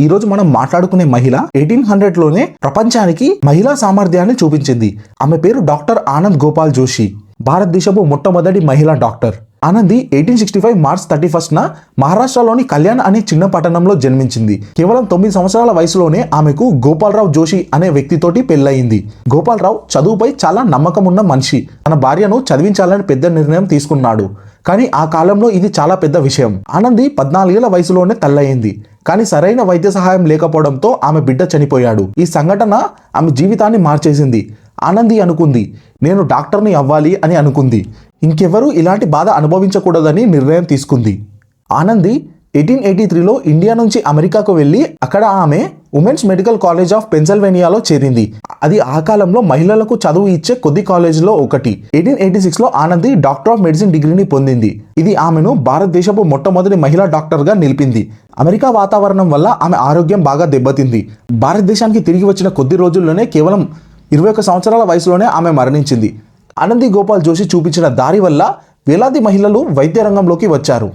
ఈ రోజు మనం మాట్లాడుకునే మహిళ 1800లోనే ప్రపంచానికి మహిళా సామర్థ్యాన్ని చూపించింది. ఆమె పేరు డాక్టర్ ఆనంద్ గోపాల్ జోషి. భారతదేశపు మొట్టమొదటి మహిళా డాక్టర్. ఆనంది 1865 మార్చ్ 31న మహారాష్ట్రలోని కళ్యాణ్ అనే చిన్న పట్టణంలో జన్మించింది. కేవలం 9 సంవత్సరాల వయసులోనే ఆమెకు గోపాలరావు జోషి అనే వ్యక్తితోటి పెళ్లయింది. గోపాలరావు చదువుపై చాలా నమ్మకం ఉన్న మనిషి. తన భార్యను చదివించాలని పెద్ద నిర్ణయం తీసుకున్నాడు. కానీ ఆ కాలంలో ఇది చాలా పెద్ద విషయం. ఆనంది 14 ఏళ్ల వయసులోనే తల్లయింది. కానీ సరైన వైద్య సహాయం లేకపోవడంతో ఆమె బిడ్డ చనిపోయాడు. ఈ సంఘటన ఆమె జీవితాన్ని మార్చేసింది. ఆనంది అనుకుంది, నేను డాక్టర్ని అవ్వాలి అని అనుకుంది. ఇంకెవరూ ఇలాంటి బాధ అనుభవించకూడదని నిర్ణయం తీసుకుంది. ఆనంది 1883లో ఇండియా నుంచి అమెరికాకు వెళ్ళి అక్కడ ఆమె ఉమెన్స్ మెడికల్ కాలేజ్ ఆఫ్ పెన్సిల్వేనియాలో చేరింది. అది ఆ కాలంలో మహిళలకు చదువు ఇచ్చే కొద్ది కాలేజీలో ఒకటి. 1886లో ఆనంది డాక్టర్ ఆఫ్ మెడిసిన్ డిగ్రీని పొందింది. ఇది ఆమెను భారతదేశపు మొట్టమొదటి మహిళా డాక్టర్గా నిలిపింది. అమెరికా వాతావరణం వల్ల ఆమె ఆరోగ్యం బాగా దెబ్బతింది. భారతదేశానికి తిరిగి వచ్చిన కొద్ది రోజుల్లోనే కేవలం 21 సంవత్సరాల వయసులోనే ఆమె మరణించింది. ఆనంది గోపాల్ జోషి చూపించిన దారి వల్ల వేలాది మహిళలు వైద్య రంగంలోకి వచ్చారు.